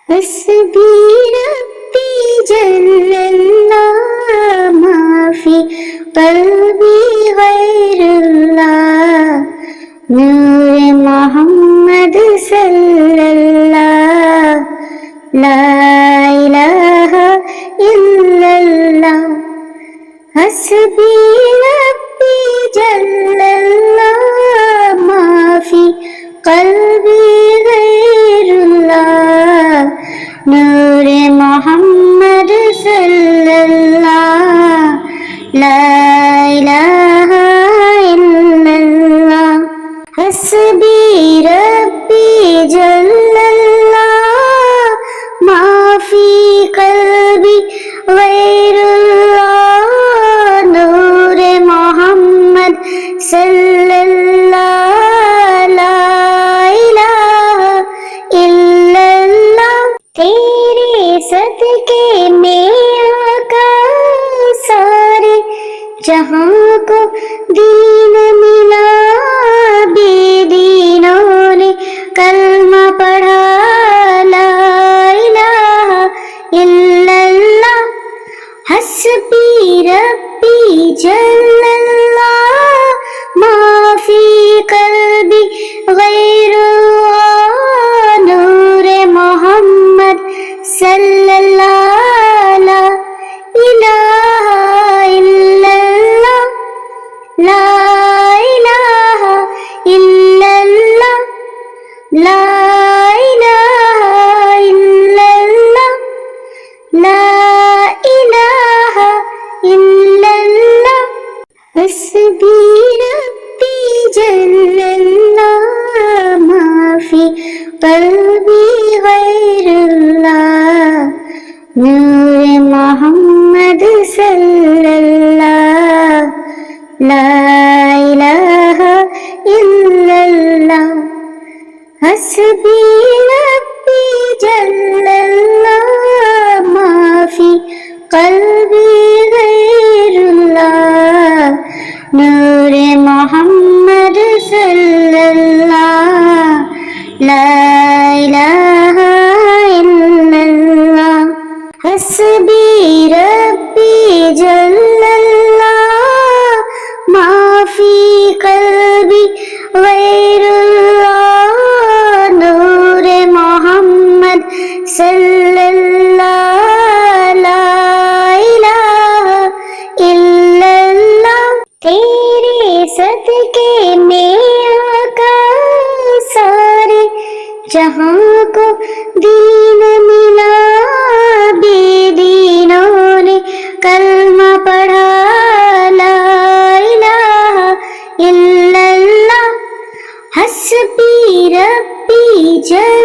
حسبی ربی جل اللہ ما فی قلبی غیر اللہ نور محمد صلی اللہ لا الہ الا اللہ حسبی ربی جل اللہ ما فی قلبی غیر اللہ نور محمد صلی اللہ لا الہ الا اللہ حسبی ربی جل اللہ ما فی قلبی غیر اللہ نور محمد صلی اللہ لا الہ الا اللہ تیرے صدقے میں آقا سارے جہاں کو دین ملا بے دینوں نے کلمہ پڑھا لا الہ الا اللہ حسبی ربی جل اللہ ما فی قلبی غیر اللہ نور محمد صلی اللہ لا الہ الا اللہ لا الہ الا اللہ لا الہ الا اللہ لا الہ الا اللہ حسبی ربی جل اللہ ما فی قلبی غیر اللہ نور محمد صلی اللہ لا الہ الا اللہ حسبی ربی جل اللہ ما فی قلبی غیر اللہ نور محمد صلی اللہ لا الہ الا اللہ حسبی ربی جل اللہ ما فی قلبی غیر اللہ نور محمد صلی اللہ لا الہ الا اللہ تیرے صدقے میں آقا سارے جہاں کو دین ملا بے دینوں نے کلمہ پڑھا لا الہ الا اللہ حسبی ربی جل